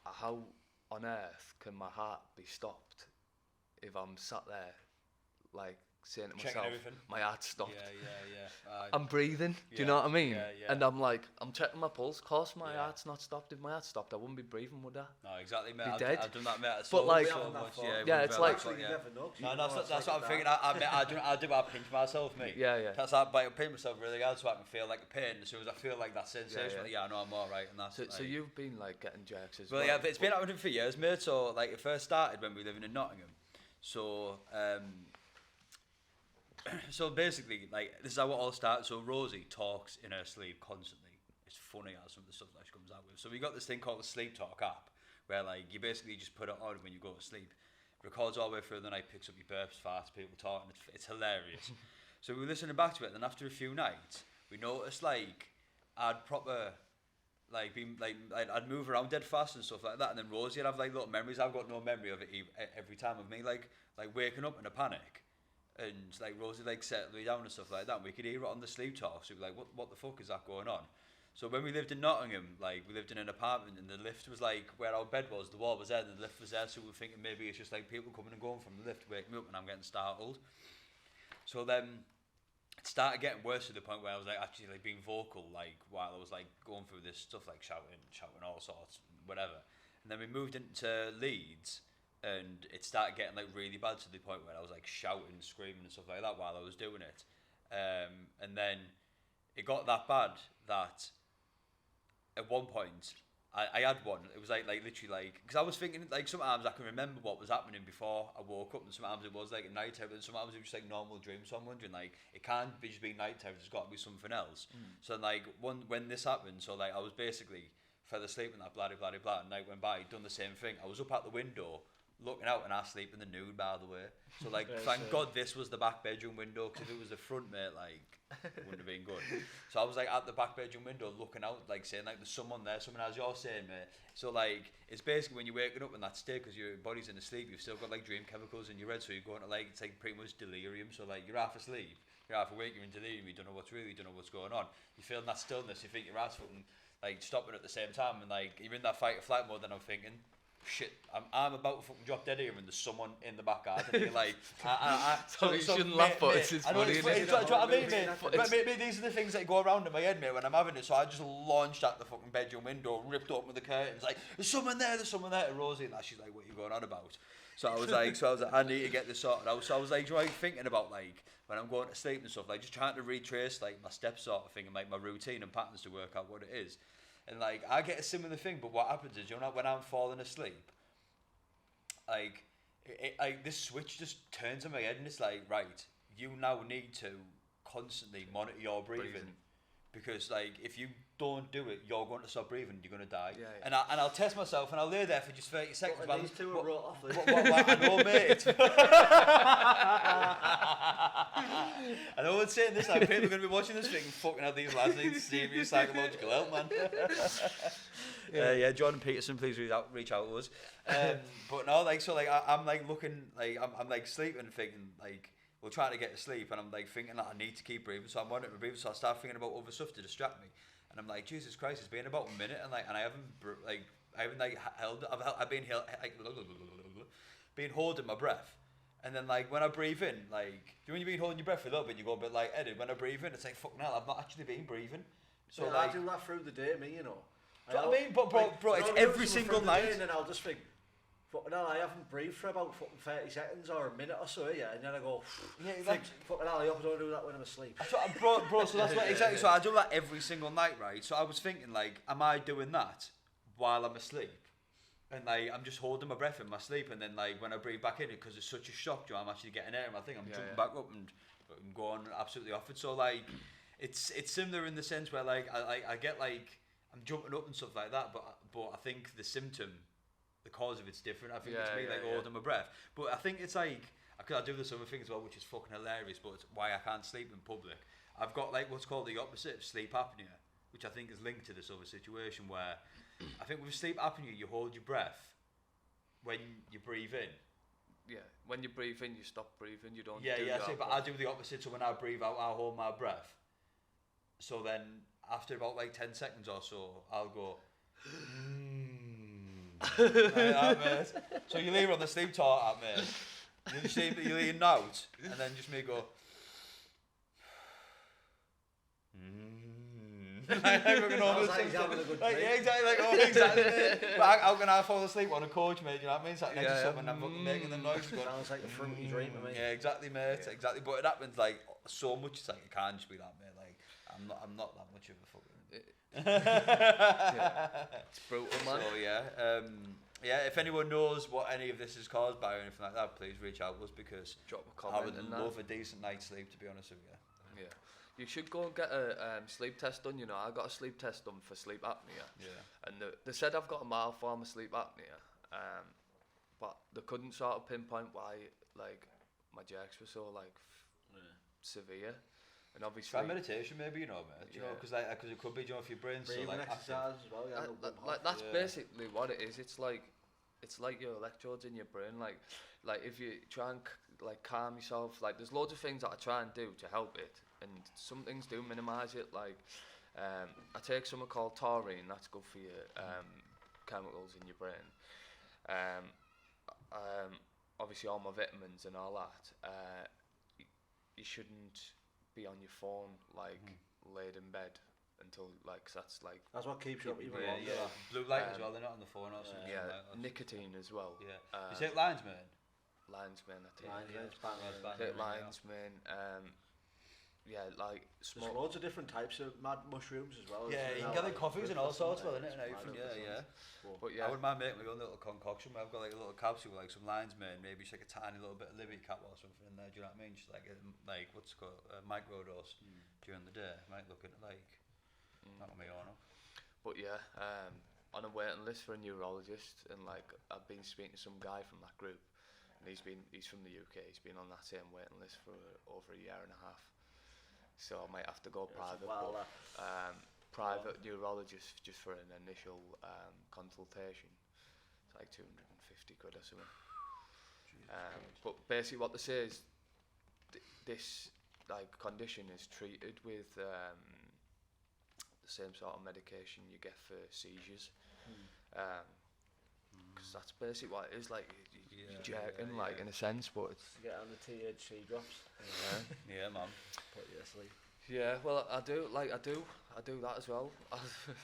how on earth can my heart be stopped if I'm sat there like saying to myself, my heart's stopped. Yeah. I'm breathing. Do you know what I mean? Yeah. And I'm like, I'm checking my pulse. Of course, my heart's not stopped. If my heart stopped, I wouldn't be breathing, would I? No, exactly, mate. Be dead. I've done that, mate. But like, it's like, that's what I'm thinking. I do. I pinch myself, mate. Yeah. That's I pinch myself really hard so I can feel like a pain. As soon as I feel like that sensation, I know I'm all right. And that's so you've been like getting jerks as well. Well, yeah, but it's been happening for years, mate. So like, it first started when we were living in Nottingham. So so basically, like, this is how it all started. So Rosie talks in her sleep constantly. It's funny how some of the stuff that she comes out with. So we got this thing called the Sleep Talk app, where like you basically just put it on when you go to sleep. Records all the way through the night, picks up your burps, farts, people talking. It's hilarious. So we were listening back to it, and then after a few nights, we noticed like I'd proper like been like I'd move around dead fast and stuff like that, and then Rosie would have like little memories. I've got no memory of it every time of me like waking up in a panic. And like Rosie like settled me down and stuff like that, and we could hear it on the Sleep Talk. So we were like, what the fuck is that going on? So when we lived in Nottingham, like we lived in an apartment, and the lift was like where our bed was, the wall was there, and the lift was there. So we were thinking maybe it's just like people coming and going from the lift, waking me up, and I'm getting startled. So then it started getting worse to the point where I was like actually like being vocal, like while I was like going through this stuff, like shouting all sorts, whatever. And then we moved into Leeds. And it started getting like really bad to the point where I was like shouting, screaming and stuff like that while I was doing it. And then it got that bad that at one point I had one. It was like literally like, because I was thinking like sometimes I can remember what was happening before I woke up, and sometimes it was like at night time, and sometimes it was just like normal dreams. So I'm wondering like it can't be just being night time. There's got to be something else. So like when this happened, so like I was basically fell asleep and that blah. And night went by, done the same thing. I was up at the window looking out, and I sleep in the nude, by the way. So like, thank God this was the back bedroom window, because if it was the front, mate, like, it wouldn't have been good. So I was like at the back bedroom window looking out, like saying like there's someone there, someone as you're saying, mate. So like, it's basically when you're waking up in that state, because your body's in a sleep, you've still got like dream chemicals in your head, so you're going to like, it's like pretty much delirium. So like, you're half asleep, you're half awake, you're in delirium, you don't know what's real, you don't know what's going on. You're feeling that stillness, you think your ass fucking like stopping at the same time, and like you're in that fight or flight mode, and I'm thinking, shit, I'm about to fucking drop dead here, and there's someone in the back garden. And you're like, so you shouldn't laugh, but it's funny. Do you know what I mean, mate? These are the things that go around in my head, mate, when I'm having it. So I just launched at the fucking bedroom window, ripped open the curtains, like, there's someone there to Rosie, and she's like, what are you going on about? So I was like, I need to get this sorted out. So I was like, thinking about like when I'm going to sleep and stuff, like just trying to retrace like my steps sort of thing, and like my routine and patterns to work out what it is. And like I get a similar thing, but what happens is, you know, when I'm falling asleep, like this switch just turns in my head, and it's like, right, you now need to constantly monitor your breathing. Because like if you don't do it, you're going to stop breathing, you're going to die. Yeah. And I'll test myself, and I'll lay there for just 30 seconds. Well, these two are wrote off. I know, mate. I know what's saying this, like people are going to be watching this thing, fucking out these lads need serious psychological help, man. Yeah, Jordan Peterson, please reach out to us. But no, like, so like I'm like looking, like I'm like sleeping, thinking like, we're trying to get to sleep, and I'm like thinking that I need to keep breathing, so I'm wanting to breathe, so I start thinking about other stuff to distract me, and I'm like, Jesus Christ, it's been about a minute, and I haven't held, I've been holding my breath, and then like when I breathe in, like, when you've been holding your breath for a little bit, you go a bit like Eddie, when I breathe in, it's like, fucking hell, I've not actually been breathing. So yeah, like, I do that through the day, me, you know. Do you know what I mean? But bro, it's every single night. And then I'll just think, fucking hell, I haven't breathed for about fucking 30 seconds or a minute or so, yeah, and then I go, fucking hell, I hope I don't do that when I'm asleep. Bro, so that's what, exactly, so I do that every single night, right? So I was thinking, like, am I doing that while I'm asleep? and like I'm just holding my breath in my sleep, and then like when I breathe back in, because it's such a shock, I'm actually getting air in my thing. I'm jumping back up and going absolutely off it. So like, it's similar in the sense where like I get like I'm jumping up and stuff like that, but I think the symptom, the cause of it's different. I think it's me holding my breath, but I think it's like I do this other thing as well, which is fucking hilarious, but it's why I can't sleep in public. I've got like what's called the opposite of sleep apnea, which I think is linked to this other situation where I think with sleep apnea you hold your breath when you breathe in. Yeah, when you breathe in, you stop breathing. You don't. But I do the opposite. So when I breathe out, I hold my breath. So then after about like 10 seconds or so, I'll go. Like that, mate. So you leave on the sleep talk, mate. You lean out, and then just me go. Like we're gonna exactly. But how can I fall asleep on a coach, mate? You know what I mean? It's like next to someone and I'm fucking making the noise. Sounds like a fruity dream of me. Yeah, exactly, mate. Yeah. Exactly. But it happens like so much. It's like it can't just be that, mate. Like I'm not that much of a fucking. It's brutal, man. So yeah. If anyone knows what any of this is caused by or anything like that, please reach out to us because drop a comment. I would love a decent night's sleep, to be honest with you. Yeah. You should go and get a sleep test done. You know, I got a sleep test done for sleep apnea. Yeah. And they said I've got a mild form of sleep apnea, but they couldn't sort of pinpoint why, like, my jerks were so like severe. And obviously, try meditation, maybe, you know, mate. You know, because it could be, you know, if your brain's so like exercise as well. Yeah, that's basically what it is. It's like your electrodes in your brain. Like if you try and like calm yourself, like there's loads of things that I try and do to help it, and some things do minimise it. Like I take something called taurine. That's good for your chemicals in your brain. Obviously all my vitamins and all that. You shouldn't be on your phone like laid in bed until like that's what keeps you up even longer. Yeah. Blue light as well. They're not on the phone or something. Yeah, nicotine as well. Yeah. You take lion's mane? Lion's mane, I take. Lion's mane. Yeah, like there's loads of different types of mad mushrooms as well. Yeah, you can get like coffees and all sorts of it, and everything. Yeah. But yeah, I wouldn't mind making my own little concoction. I've got like a little capsule with like some lion's mane, maybe just like a tiny little bit of Libby cap or something in there. Do you know what I mean? Just like what's it called microdose during the day. I might look at like not on my own. But yeah, on a waiting list for a neurologist, and like I've been speaking to some guy from that group, and he's from the UK. He's been on that same waiting list for over a year and a half. So I might have to go private. Private neurologist just for an initial consultation. It's like 250 quid or something. But basically what they say is this like condition is treated with the same sort of medication you get for seizures. Because that's basically what it is, like you're jerking, like in a sense, but it's... You get on the THC drops. Yeah, man. Put you asleep. Yeah, well, I do that as well. I've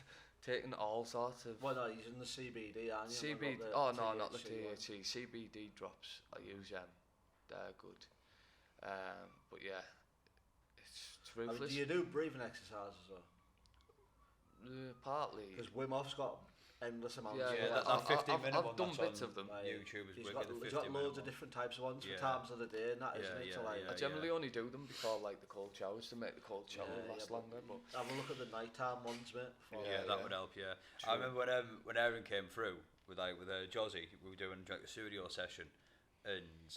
taken all sorts of... Well, no, you're using the CBD, aren't you? CBD, not the THC. CBD drops, I use them. They're good. But yeah, it's ruthless. Do you do breathing exercises though? Partly. Because Wim Hof's got endless amounts. That's that 15-minute one. I've done bits of them. YouTube is he's got loads of different types of ones for times of the day and that, isn't it? I generally only do them before like the cold showers to make the cold shower last longer. But have a look at the nighttime ones, mate. That would help. Yeah, true. I remember when Aaron came through with Josie, we were doing like a studio session, and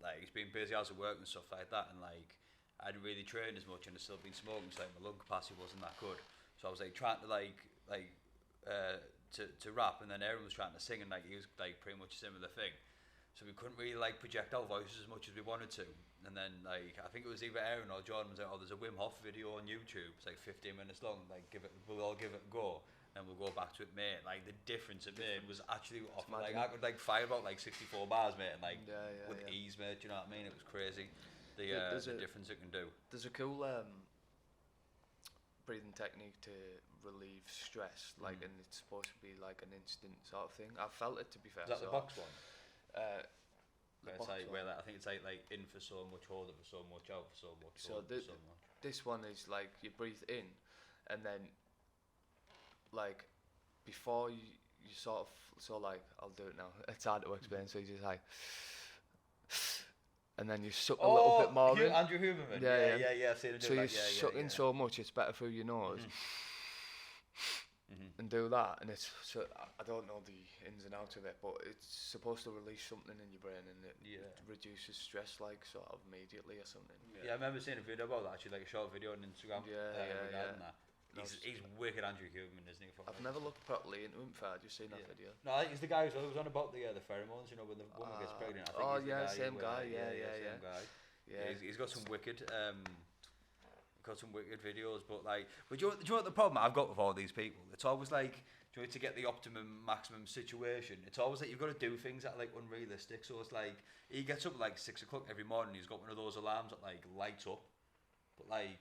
like he's been busy hours of work and stuff like that, and like I hadn't really trained as much and I'd still been smoking, so like my lung capacity wasn't that good. So I was like trying to to rap, and then Aaron was trying to sing, and like he was like pretty much a similar thing. So we couldn't really like project our voices as much as we wanted to. And then like I think it was either Aaron or Jordan was like, "Oh, there's a Wim Hof video on YouTube. It's like 15 minutes long. Like we'll all give it a go, and we'll go back to it, mate." Like the difference it made was actually off. Like I could like fire about like 64 bars, mate, and like with ease, mate. Do you know what I mean? It was crazy. The difference it can do. There's a cool breathing technique to relieve stress, like, and it's supposed to be like an instant sort of thing. I felt it, to be fair. Is that the box one? It's like where I think it's like in for so much, hold it for so much, out for so much. So this one is like you breathe in, and then like before you sort of, so like, I'll do it now. It's hard to explain. So you just like, and then you suck a little bit more in. Andrew Huberman. Yeah. I've seen him do so that. So you suck in so much, it's better through your nose. And do that, and it's so I don't know the ins and outs of it, but it's supposed to release something in your brain, and it reduces stress like sort of immediately or something. Yeah, I remember seeing a video about that, actually, like a short video on Instagram. Yeah. He's wicked, Andrew Huberman, isn't he? I've never looked properly into him. I've just seen that video. No, I think he's the guy who was on about the pheromones. You know, when the woman gets pregnant. I think same guy. Same guy. Yeah, he's got some wicked. Got some wicked videos, but do you know what the problem I've got with all these people? It's always like, do you know, to get the maximum situation, it's always like you've got to do things that are like unrealistic. So it's like he gets up at like 6 o'clock every morning. He's got one of those alarms that like lights up. But like,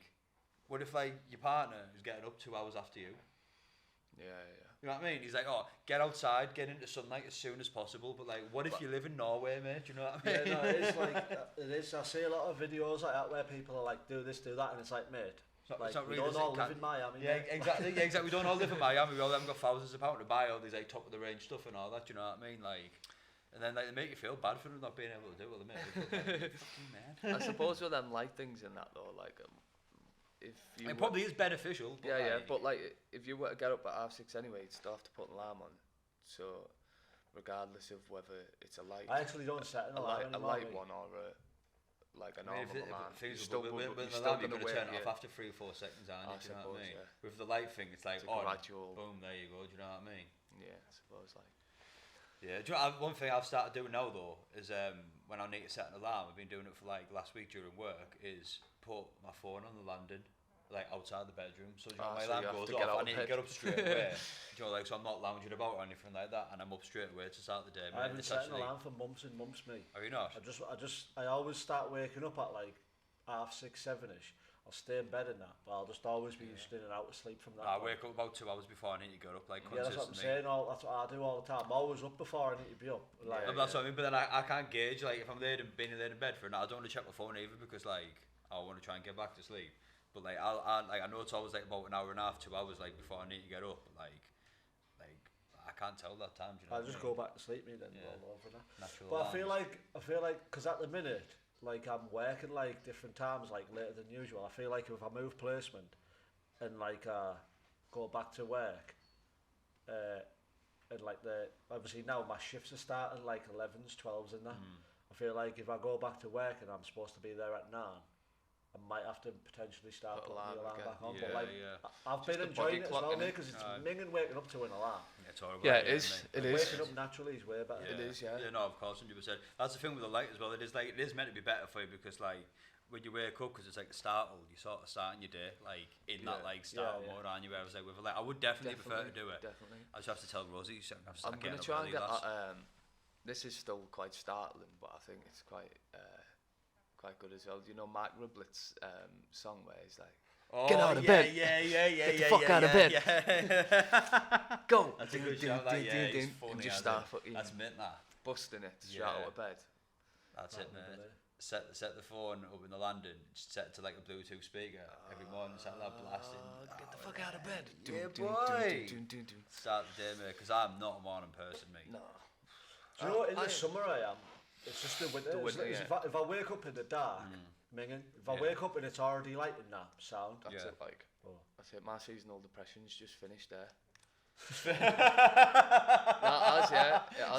what if like your partner is getting up 2 hours after you? Yeah. You know what I mean? He's like, oh, get outside, get into sunlight as soon as possible. But like, what if you live in Norway, mate? Do you know what I mean? Yeah, no, it is like it is. I see a lot of videos like that where people are like, do this, do that, and it's like, mate, we don't all live in Miami. Yeah, exactly. We don't all live in Miami. We all haven't got thousands of pounds to buy all these like top of the range stuff and all that. Do you know what I mean? Like, and then like they make you feel bad for them not being able to do it. They make you feel like, fucking man. I suppose with them light things in that though, like. If you it probably is beneficial. But but like if you were to get up at 6:30 anyway, you'd still have to put an alarm on. So, regardless of whether it's a light, I actually don't set an alarm a light one or like a normal alarm. With the alarm, you're going to turn it off after 3 or 4 seconds, aren't you? Do you know what I mean? Yeah. With the light thing, it's like gradual. Boom, there you go. Do you know what I mean? Yeah, I suppose like. Yeah, do you know, one thing I've started doing now though is when I need to set an alarm, I've been doing it for like last week during work, is put my phone on the landing, like outside the bedroom. So you know, my alarm goes off, I need to get up straight away. Do you know, like, so I'm not lounging about or anything like that, and I'm up straight away to start the day. I haven't set an alarm for months and months, mate. Are you not? I always start waking up at like 6:30, 7ish. I'll stay in bed in that, but I'll just always be in and out of sleep from that. I wake up about 2 hours before I need to get up, like consistently. Yeah, that's what I'm saying. That's what I do all the time. I'm always up before I need to be up. Like, that's what I mean. But then I can't gauge, like, if I'm being laid in bed for a night, I don't want to check my phone either because like I want to try and get back to sleep. But like I know it's always like about an hour and a half, 2 hours like before I need to get up. Like I can't tell that time. Do you know? I just go back to sleep, me then. All over that. Natural. But I feel like because at the minute, like I'm working like different times, like later than usual. I feel like if I move placement and like go back to work, and like obviously now my shifts are starting like 11s, 12s and that. I feel like if I go back to work and I'm supposed to be there at 9, I might have to potentially start putting the alarm back on. But like I've been enjoying it as well, mate, because it's minging waking up to an alarm. It's horrible. Yeah, it is. It is. Waking up naturally is way better. It is, yeah. Yeah, no, of course, 100%. That's the thing with the light as well. It is meant to be better for you because like when you wake up, because it's like a startle, you sort of starting your day like in that like startle mode, aren't you? Whereas like with a light, I would definitely prefer to do it. Definitely. I just have to tell Rosie. I'm gonna try and get. This is still quite startling, but I think it's quite good as well. Do you know Mark Riblett's song where he's like, get out of bed. Get the fuck out of bed. Go. That's a good shout. It's funny. And just start fucking. That's mint. That. Busting it straight out of bed. That's it, man. Set the phone up in the landing. Set it to like a Bluetooth speaker every morning. Start that blasting. Get the fuck out of bed. Yeah, boy. Start the day, mate. Because I'm not a morning person, mate. No. Do you know what? In the summer I am. It's just the winter. If I wake up in the dark, minging. If I wake up and it's already light in that sound. That's it. Like, that's it. My seasonal depression's just finished there. It's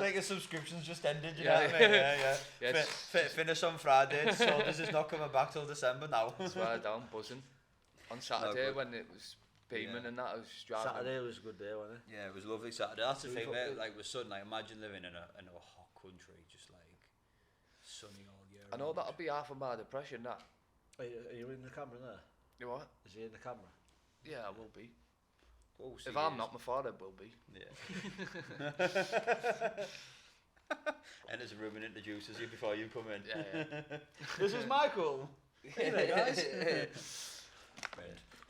like a subscription's just ended. You know what I mean? Yeah. Finish on Friday. So this is not coming back till December now. That's why I'm down buzzing. On Saturday when it was beaming and that, I was driving. Saturday was a good day, wasn't it? Yeah, it was a lovely Saturday. That's the thing, mate. Like with sun, like imagine living in a hot country, just like sunny all year. I know that'll be half of my depression. That. Are you in the camera there? You what? Is he in the camera? Yeah, I will be. Oh, if I'm not, my father will be. Yeah. And there's a room and introduces you before you come in. Yeah. This is Michael. Hey there, guys.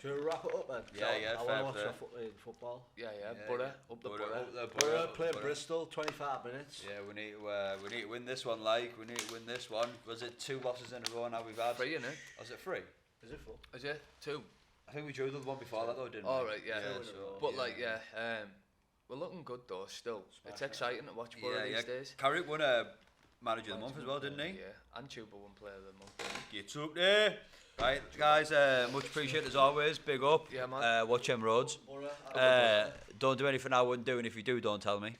Should we wrap it up then? Yeah. I want to watch football. Yeah. Butter. Up the butter. Butter. Play Bristol, 25 minutes. Yeah, we need to win this one, We need to win this one. Was it 2 losses in a row now we've had? 3, innit? Was it 3? Is it 4? Is it 2? I think we drew the one before that though, didn't we? Oh, right, yeah. So, but We're looking good though. Still, it's exciting to watch Borough these days. Carrick won a Manager of the Month as well, didn't he? Yeah, and Tuba won Player of the Month. Get up there. Right, guys, much appreciated as always. Big up. Yeah, man. Watch them roads. Don't do anything I wouldn't do, and if you do, don't tell me.